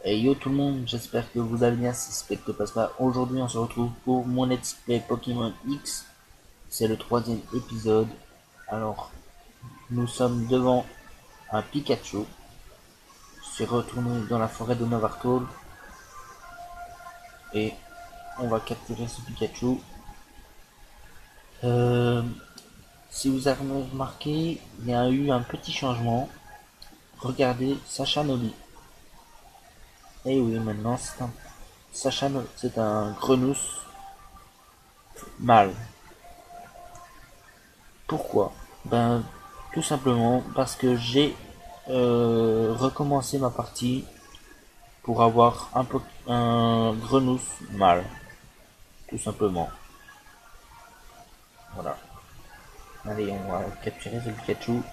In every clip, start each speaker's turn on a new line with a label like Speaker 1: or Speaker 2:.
Speaker 1: Et yo tout le monde, j'espère que vous allez bien, c'est Spectre Paspa. Aujourd'hui on se retrouve pour mon let's play Pokémon X. C'est le troisième épisode. Alors, nous sommes devant un Pikachu. Je suis retourné dans la forêt de Novartol. Et on va capturer ce Pikachu. Euh, Si vous avez remarqué, il y a eu un petit changement. Regardez Sacha Noli. Et oui, maintenant c'est un Grenousse mâle. Pourquoi? Ben, tout simplement parce que j'ai recommencé ma partie pour avoir un Grenousse mâle, tout simplement. Voilà. Allez, on va capturer ce Pikachu.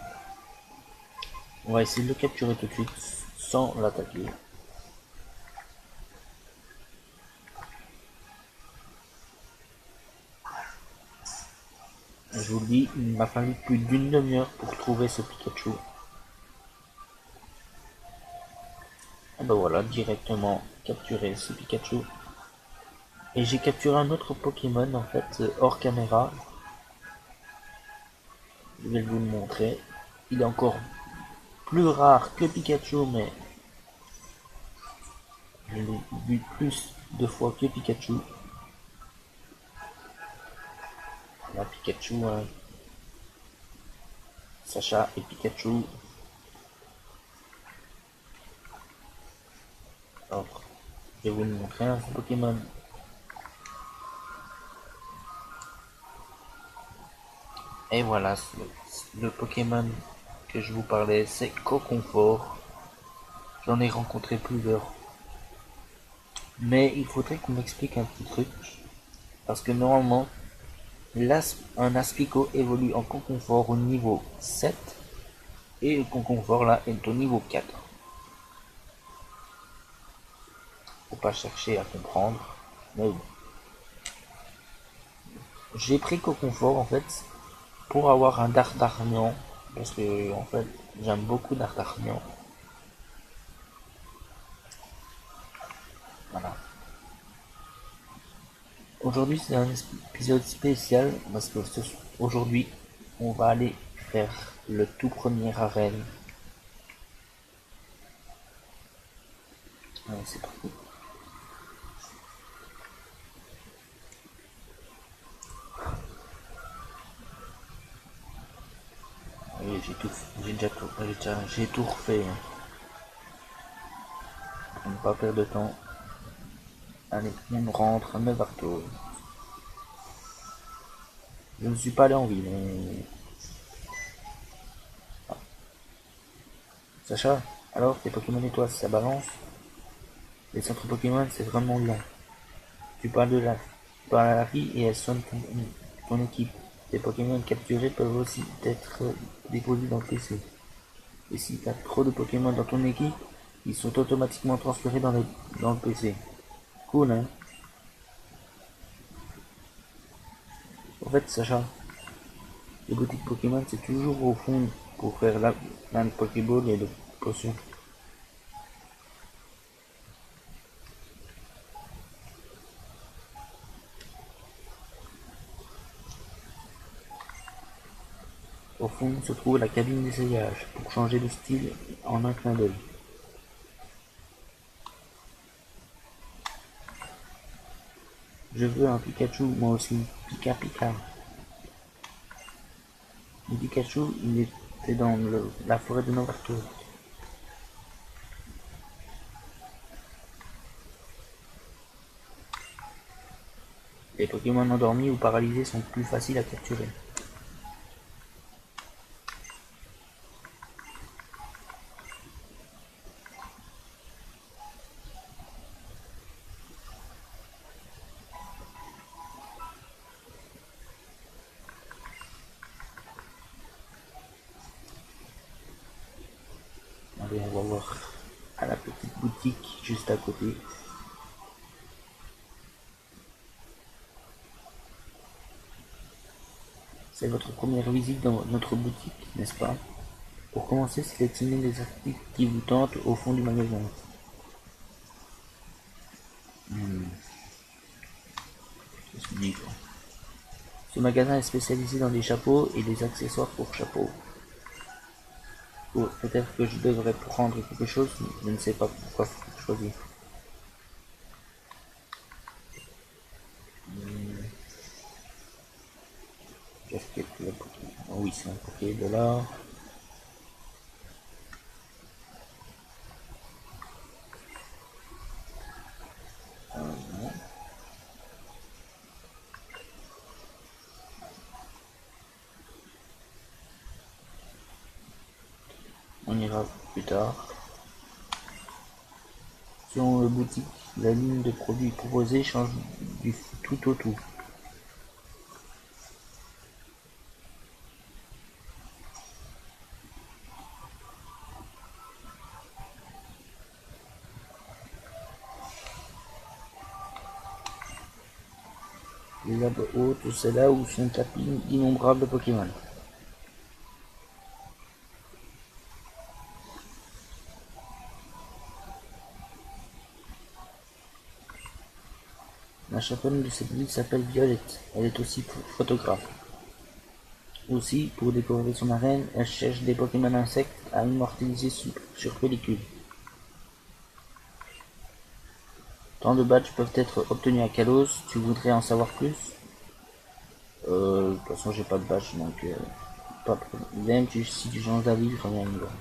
Speaker 1: On va essayer de le capturer tout de suite sans l'attaquer. Je vous le dis, il m'a fallu plus d'une demi-heure pour trouver ce Pikachu. Et ben voilà, directement capturé ce Pikachu. Et j'ai capturé un autre Pokémon en fait hors caméra. Je vais vous le montrer. Il est encore plus rare que Pikachu, mais je l'ai vu plus de fois que Pikachu. Là, Pikachu, hein. Sacha et Pikachu. Alors, je vais vous le montrer, hein, ce Pokémon. Et voilà, le Pokémon que je vous parlais, c'est Coconfort. J'en ai rencontré plusieurs. Mais il faudrait qu'on m'explique un petit truc. Parce que normalement, un Aspico évolue en Conconfort au niveau 7 et le Conconfort là est au niveau 4. Faut pas chercher à comprendre. Mais bon. J'ai pris Coconfort en fait pour avoir un D'Artagnan parce que en fait j'aime beaucoup D'Artagnan. Voilà. Aujourd'hui c'est un épisode spécial parce que aujourd'hui on va aller faire le tout premier arène. Ouais, c'est parti. Oui, j'ai tout refait. Hein. Pour ne pas perdre de temps. Allez, on rentre à Novarto. Je ne suis pas allé en ville. Mais... Ah. Sacha, alors tes Pokémon et toi, ça balance? Les centres Pokémon, c'est vraiment bien. Tu parles à la fille et elle sonne ton équipe. Tes Pokémon capturés peuvent aussi être déposés dans le PC. Et si tu as trop de Pokémon dans ton équipe, ils sont automatiquement transférés dans le PC. Cool, hein? En fait, Sacha, les boutiques Pokémon, c'est toujours au fond pour faire plein de Pokéball et de potions. Au fond se trouve la cabine d'essayage pour changer de style en un clin d'œil. Je veux un Pikachu, moi aussi. Pika Pika. Le Pikachu, il était dans la forêt de Novarto. Les Pokémon endormis ou paralysés sont plus faciles à capturer. Allez, on va voir à la petite boutique juste à côté. C'est votre première visite dans notre boutique, n'est-ce pas? Pour commencer, sélectionnez les articles qui vous tentent au fond du magasin. Ce magasin est spécialisé dans les chapeaux et les accessoires pour chapeaux. Peut-être que je devrais prendre quelque chose, mais je ne sais pas pourquoi choisir. Qu'est-ce que le Poké? Oh oui, c'est un Poké dollar. On ira plus tard. Selon le boutique, la ligne de produits proposés change du tout au tout. Les arbres hautes, c'est là où sont tapis d'innombrables Pokémon. La championne de cette ville s'appelle Violette. Elle est aussi photographe. Aussi, pour décorer son arène, elle cherche des Pokémon insectes à immortaliser sur pellicule. Tant de badges peuvent être obtenus à Kalos. Tu voudrais en savoir plus? De toute façon, j'ai pas de badge, donc pas de problème. Si tu changes d'avis, reviens me voir.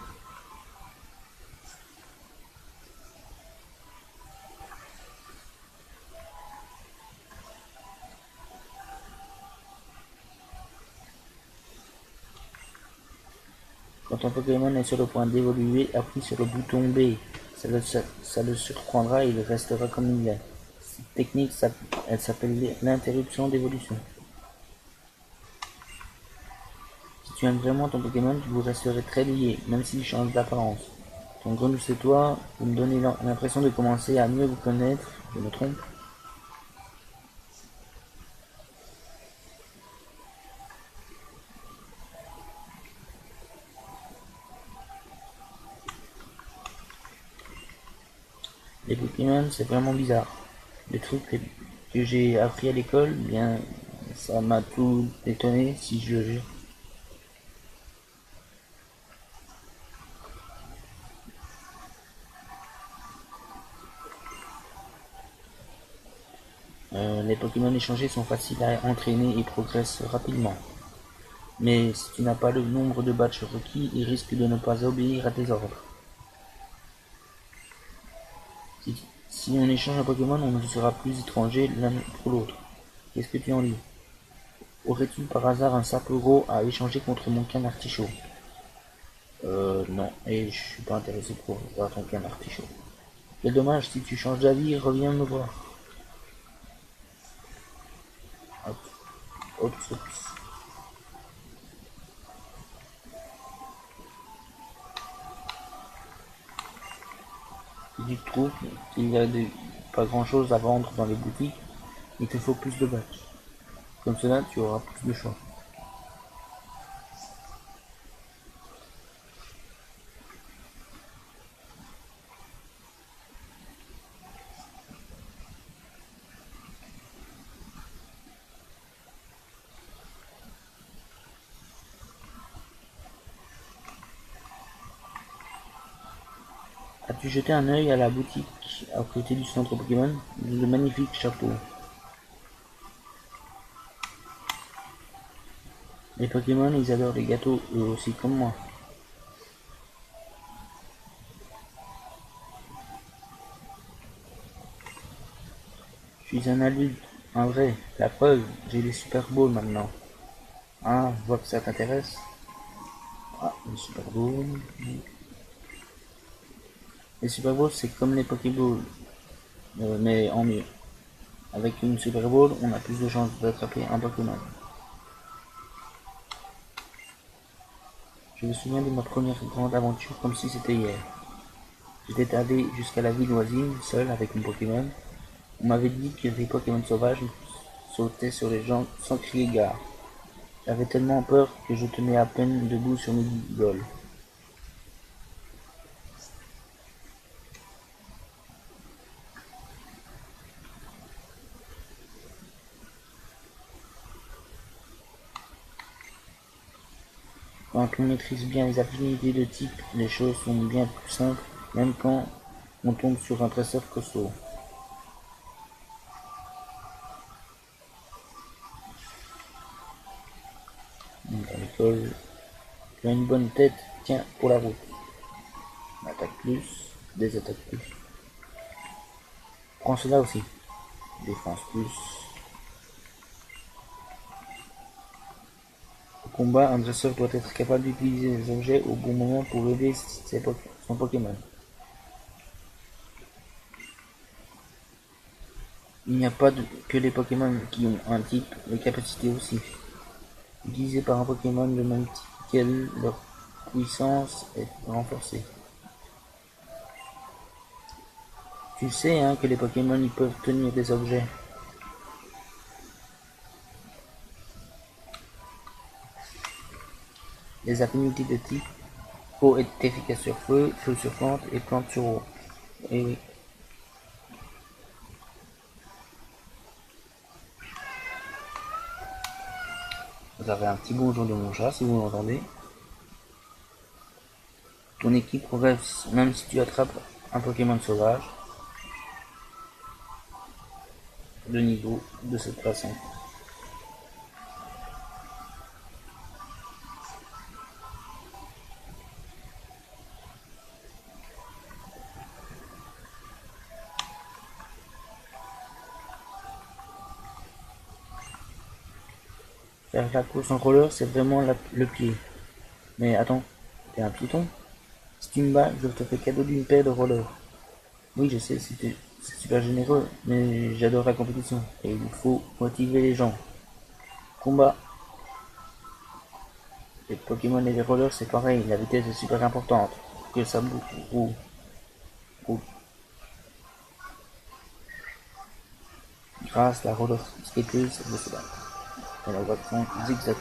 Speaker 1: Quand ton Pokémon est sur le point d'évoluer, appuie sur le bouton B. Ça le surprendra et il restera comme il est. Cette technique, elle s'appelle l'interruption d'évolution. Si tu aimes vraiment ton Pokémon, tu vous resterais très lié, même s'il change d'apparence. Ton Grenouille et toi, vous me donnez l'impression de commencer à mieux vous connaître, je me trompe? Les Pokémon, c'est vraiment bizarre. Les trucs que j'ai appris à l'école, bien, ça m'a tout étonné, si je le jure. Les Pokémon échangés sont faciles à entraîner et progressent rapidement. Mais si tu n'as pas le nombre de badges requis, ils risquent de ne pas obéir à tes ordres. Si on échange un Pokémon, on ne sera plus étranger l'un pour l'autre. Qu'est-ce que tu en dis? Aurais-tu par hasard un Sapero à échanger contre mon Canartichaud? Non, et je suis pas intéressé pour voir ton Canartichaud. Quel dommage, si tu changes d'avis, reviens me voir. Hop, oups, oups. Si tu trouves qu'il y a pas grand chose à vendre dans les boutiques, il te faut plus de badges. Comme cela, tu auras plus de choix. As-tu jeté un œil à la boutique à côté du centre Pokémon? De magnifiques chapeaux. Les Pokémon, ils adorent les gâteaux, eux aussi comme moi. Je suis un adulte, un vrai. La preuve, j'ai les Super Balls maintenant. Ah, je vois que ça t'intéresse. Ah, les Super Balls. Les Super Balls, c'est comme les Pokéballs, mais en mieux. Avec une Super Ball, on a plus de chances d'attraper un Pokémon. Je me souviens de ma première grande aventure comme si c'était hier. J'étais allé jusqu'à la ville voisine, seul avec mon Pokémon. On m'avait dit que les Pokémon sauvages sautaient sur les gens sans crier gare. J'avais tellement peur que je tenais à peine debout sur mes guigoles. Quand on maîtrise bien les affinités de type, les choses sont bien plus simples, même quand on tombe sur un dresseur costaud. À l'école, tu as une bonne tête, tiens, pour la route. Attaque plus, des attaques plus. Prends cela aussi. Défense plus. Au combat, un dresseur doit être capable d'utiliser les objets au bon moment pour aider son Pokémon. Il n'y a pas que les Pokémon qui ont un type, les capacités aussi. Utilisés par un Pokémon de même type qu'elle, leur puissance est renforcée. Tu sais hein, que les Pokémon ils peuvent tenir des objets. Les affinités de type eau est efficace sur feu, feu sur plante et plante sur eau. Et oui. Vous avez un petit bonjour de mon chat si vous l'entendez. Ton équipe progresse même si tu attrapes un Pokémon sauvage de niveau de cette façon. Faire la course en roller, c'est vraiment le pied. Mais attends, t'es un piéton? Si tu me bats, je te fais cadeau d'une paire de rollers. Oui, je sais, c'est super généreux, mais j'adore la compétition. Et il faut motiver les gens. Combat. Les Pokémon et les rollers, c'est pareil, la vitesse est super importante. Que ça bouge. Grâce la roller skateuse de cela. Et la voie de fond zigzag.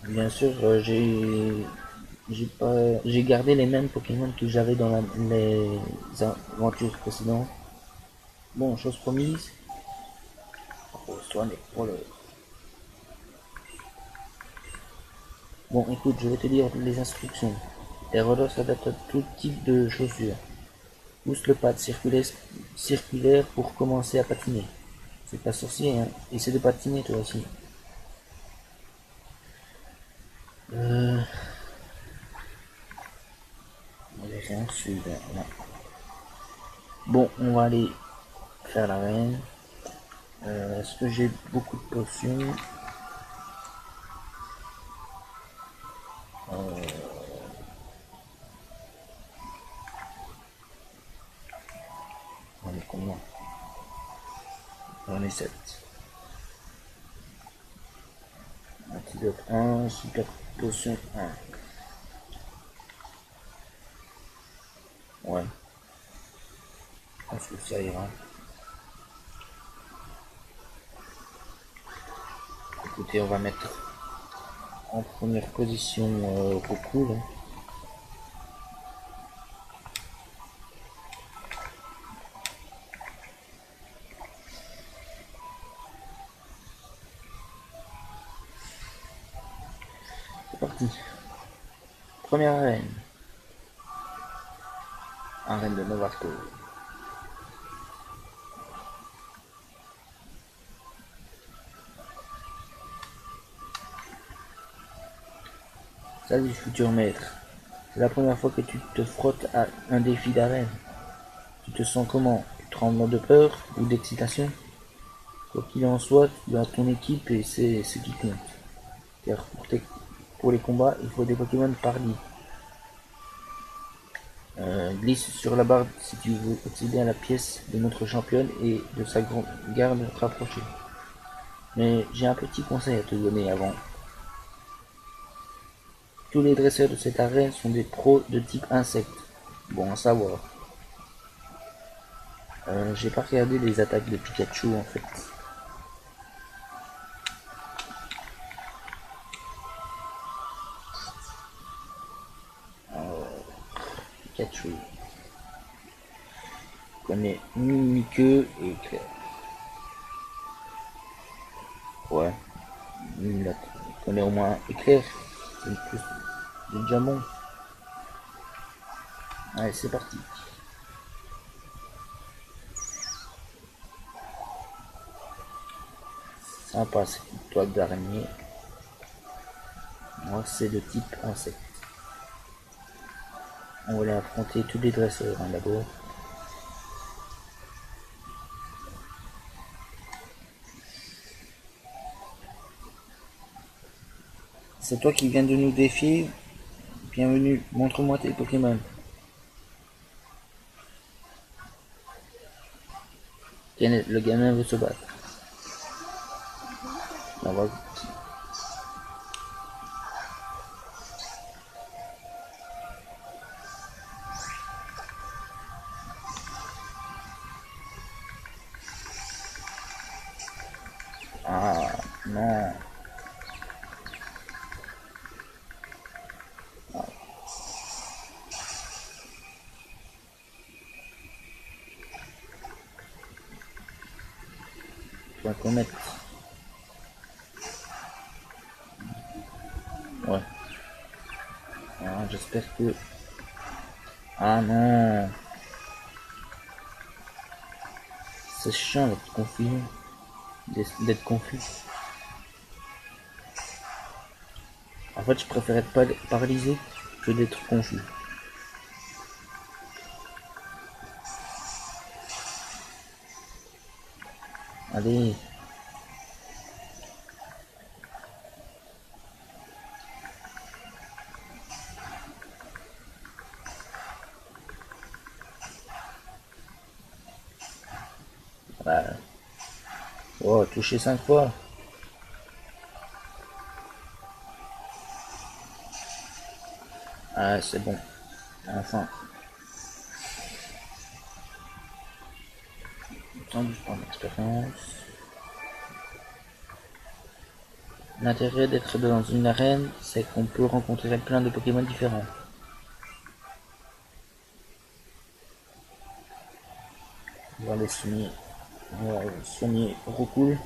Speaker 1: Bien sûr, j'ai gardé les mêmes Pokémon que j'avais dans les aventures précédentes. Bon, chose promise. Repose-toi pour le. Bon, écoute, je vais te lire les instructions. Les rollers s'adaptent à tout type de chaussures. Pousse le pad circulaire pour commencer à patiner. C'est pas sorcier, hein. Essaie de patiner toi aussi. J'ai rien reçu, là. Bon, on va aller faire l'arène. Est-ce que j'ai beaucoup de potions? J'en ai combien? J'en ai 7. Antidote 1, super potion 1. Ouais. Je pense que ça ira. Écoutez, on va mettre en première position Roku là. C'est parti. Première arène. Arène de Novarco. Salut futur maître. C'est la première fois que tu te frottes à un défi d'arène. Tu te sens comment? Tu trembles de peur ou d'excitation? Quoi qu'il en soit, tu as ton équipe et c'est ce qui compte. car pour les combats, il faut des Pokémon par lit. Glisse sur la barre si tu veux accéder à la pièce de notre championne et de sa garde rapprochée. Mais j'ai un petit conseil à te donner avant. Tous les dresseurs de cette arène sont des pros de type insecte. Bon à savoir. J'ai pas regardé les attaques de Pikachu en fait. Pikachu connaît Mimikyu et Éclair. Ouais, il connaît au moins Éclair. C'est plus déjà bon. Allez, c'est parti. Sympa cette toile d'araignée. Moi, c'est de type insecte. On va aller affronter tous les dresseurs d'abord. C'est toi qui viens de nous défier. Bienvenue, montre-moi tes Pokémon. Le gamin veut se battre. On va... Ah non. Faut qu'on mette. Ouais. Ah, j'espère que... Ah non. C'est chiant d'être confus. D'être confus. En fait, je préfère être paralysé que d'être confus. Allez. Voilà. Oh, touché 5 fois. Ah, c'est bon. Enfin. Attendu par l'expérience. L'intérêt d'être dans une arène, c'est qu'on peut rencontrer plein de Pokémon différents. On va les soigner. On va soigner Rocool.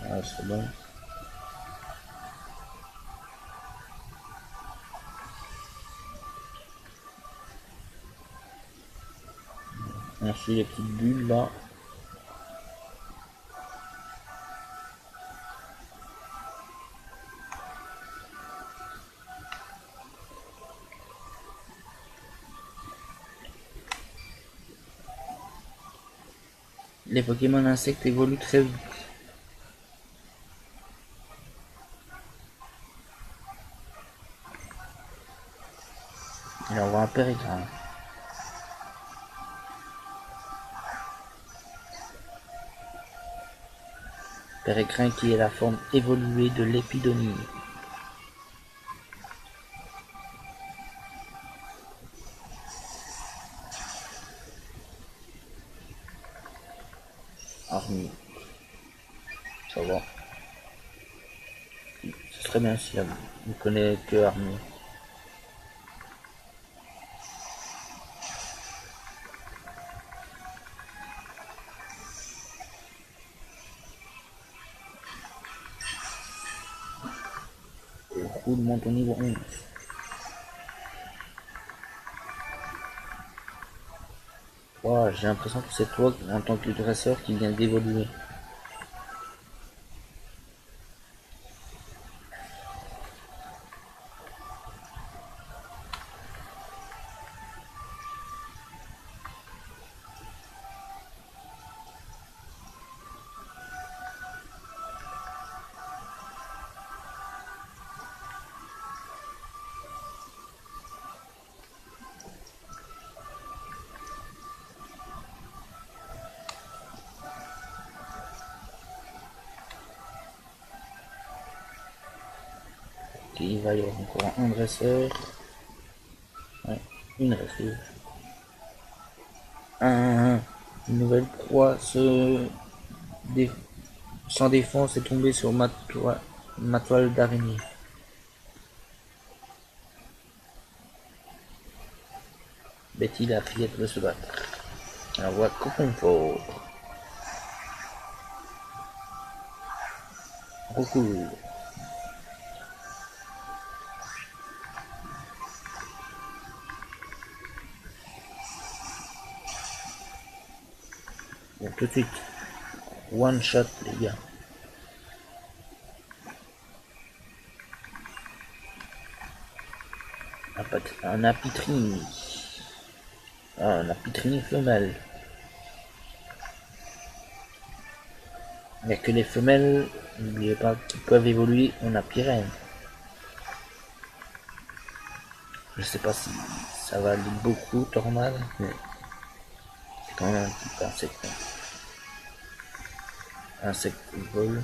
Speaker 1: Ah, c'est bon. On suit les petites bulles là. Les Pokémon insectes évoluent très vite. Il on voit un Pérégrin. Pérégrin qui est la forme évoluée de l'Épidonie. Armée. Ça va. Ce serait bien si on connaît que Armée. Roule monte au niveau 11. Wow, j'ai l'impression que c'est toi en tant que dresseur qui vient d'évoluer. Ok, il va y avoir encore un dresseur. Ouais, une dresseuse. Une nouvelle proie sans défense est tombée sur ma toile d'araignée. Betty la fillette veut se battre. Alors voilà, Coconfort. Beaucoup. Bon, tout de suite. One shot, les gars. Un apitrini. Ah, un apitrini femelle. Il n'y a que les femelles, n'oubliez pas, qui peuvent évoluer en apirène. Je sais pas si ça va aller beaucoup, tornade, mais c'est quand même un petit insecte. Insecte vol.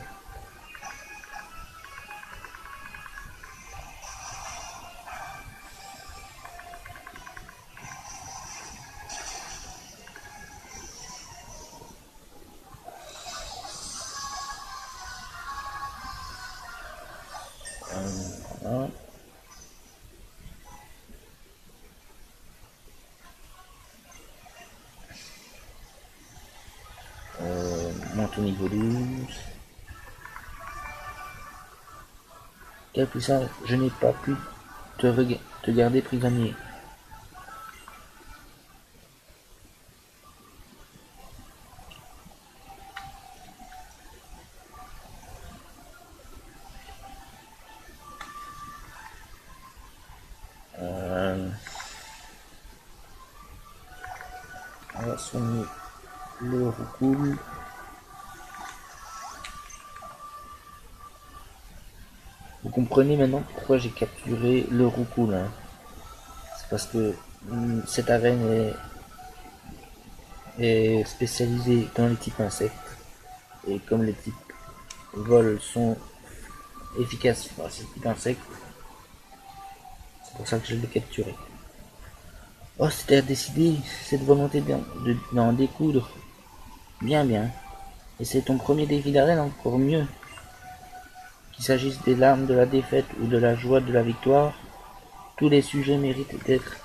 Speaker 1: Voilà. Monte au niveau 12. Quelle puissance, je n'ai pas pu te garder prisonnier. On va soigner le roucoule. Vous comprenez maintenant pourquoi j'ai capturé le roucoule. Hein. C'est parce que cette arène est spécialisée dans les types insectes. Et comme les types vol sont efficaces sur ces types insectes, c'est pour ça que je l'ai capturé. Oh, c'était décidé, cette volonté d'en découdre. Bien, bien. Et c'est ton premier défi d'arène, encore mieux. Qu'il s'agisse des larmes de la défaite ou de la joie de la victoire, tous les sujets méritent d'être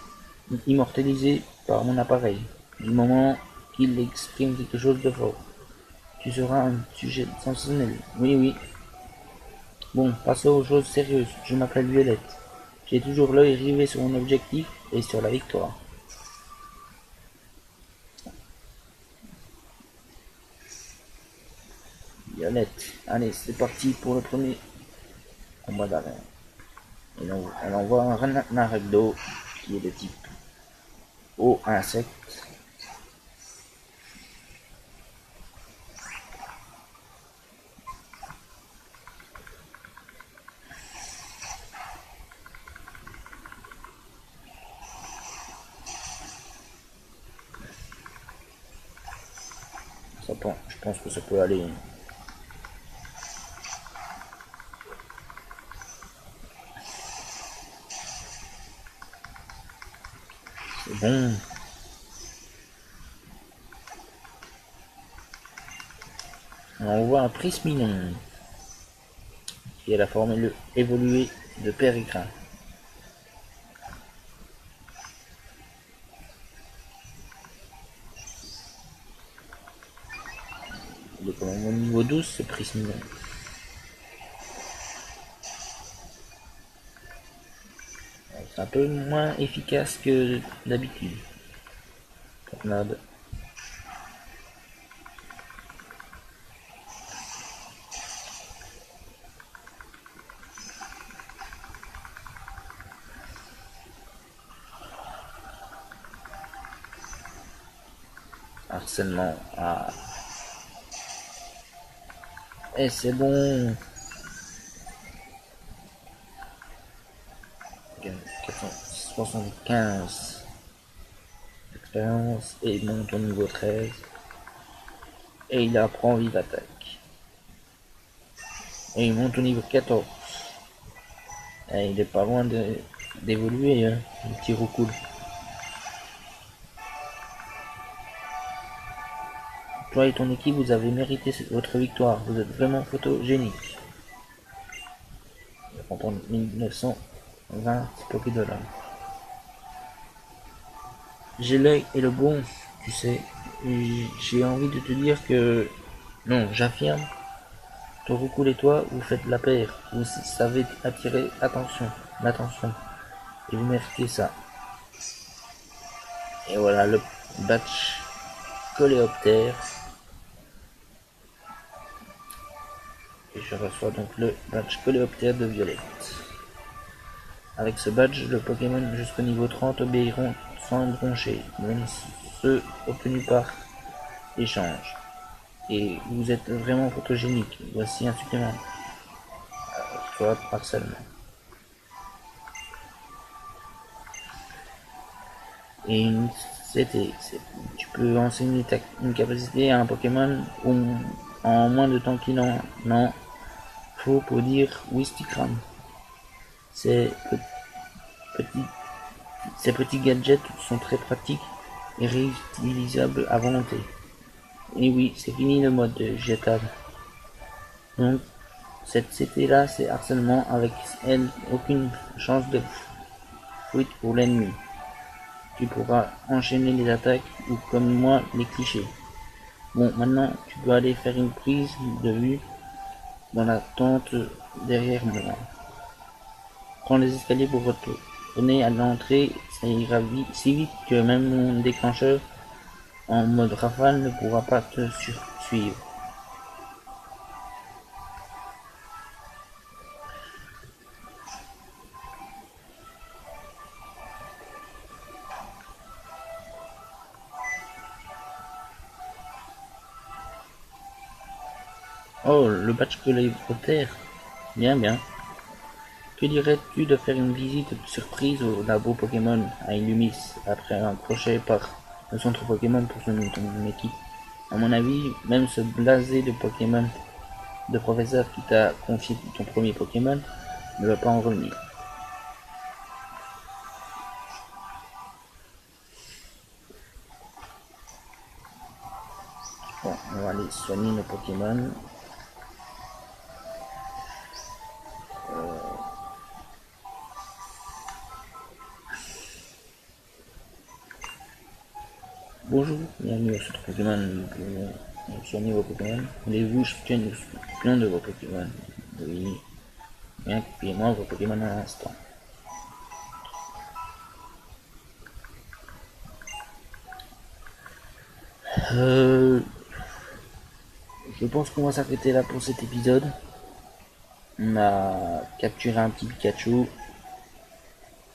Speaker 1: immortalisés par mon appareil, du moment qu'il exprime quelque chose de fort. Tu seras un sujet sensationnel. Oui, oui. Bon, passons aux choses sérieuses. Je m'appelle Violette. J'ai toujours l'œil rivé sur mon objectif et sur la victoire. Violette, allez, c'est parti pour le premier combat d'arène. Elle envoie un Naregdo qui est de type eau insecte. Je pense que ça peut aller. C'est bon. On envoie un Prisminon qui est la formule évoluée de Périgrin. Il est quand même au niveau 12 ce Prisminon. C'est un peu moins efficace que d'habitude. Tornade. Harcèlement. Ah. Et c'est bon. 475 d'expérience et il monte au niveau 13. Et il apprend vive attaque. Et il monte au niveau 14. il est pas loin d'évoluer, hein, le petit Roucoule. Toi et ton équipe, vous avez mérité votre victoire. Vous êtes vraiment photogénique. On prend 1920 Pokédollars. J'ai l'œil et le bon, tu sais. J'ai envie de te dire que... Non, j'affirme. Torukul et toi, vous faites la paire. Vous savez attirer l'attention. Et vous méritez ça. Et voilà le badge Coléoptère. Et je reçois donc le badge Coléoptère de Violette. Avec ce badge, le Pokémon jusqu'au niveau 30 obéiront sans broncher, même ceux obtenus par échange. Et vous êtes vraiment photogénique. Voici un supplément. Soit harcèlement. Et une CT. Tu peux enseigner une capacité à un Pokémon en moins de temps qu'il en faut pour dire Wistikram. Ces petits gadgets sont très pratiques et réutilisables à volonté. Et oui, c'est fini le mode jetable. Donc, cette CT là, c'est harcèlement avec elle, aucune chance de fuite pour l'ennemi. Tu pourras enchaîner les attaques ou comme moi les clichés. Bon, maintenant tu peux aller faire une prise de vue dans la tente derrière moi. Prends les escaliers pour retourner à l'entrée, ça ira si vite que même mon déclencheur en mode rafale ne pourra pas te suivre. Oh, le badge Coléoptère. Bien, bien. Que dirais-tu de faire une visite surprise au labo Pokémon à Illumis après un crochet par le centre Pokémon pour ton équipe? À mon avis, même ce blasé de Pokémon de professeur qui t'a confié ton premier Pokémon ne va pas en revenir. Bon, on va aller soigner nos Pokémon. Bonjour, bienvenue au centre Pokémon pour soigner vos Pokémon. Voulez-vous soigner plein de vos Pokémon? Oui. Bien, copiez-moi vos Pokémon à l'instant. Je pense qu'on va s'arrêter là pour cet épisode. On a capturé un petit Pikachu.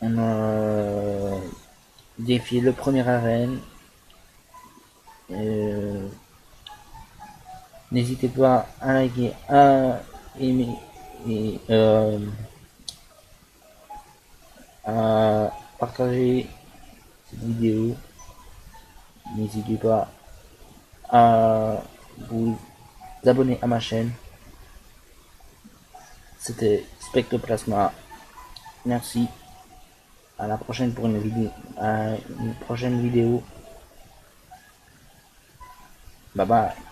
Speaker 1: On a défié le premier arène. N'hésitez pas à liker, à aimer et à partager cette vidéo. N'hésitez pas à vous abonner à ma chaîne. C'était Spectoplasma. Merci. À la prochaine pour une prochaine vidéo. Bye bye.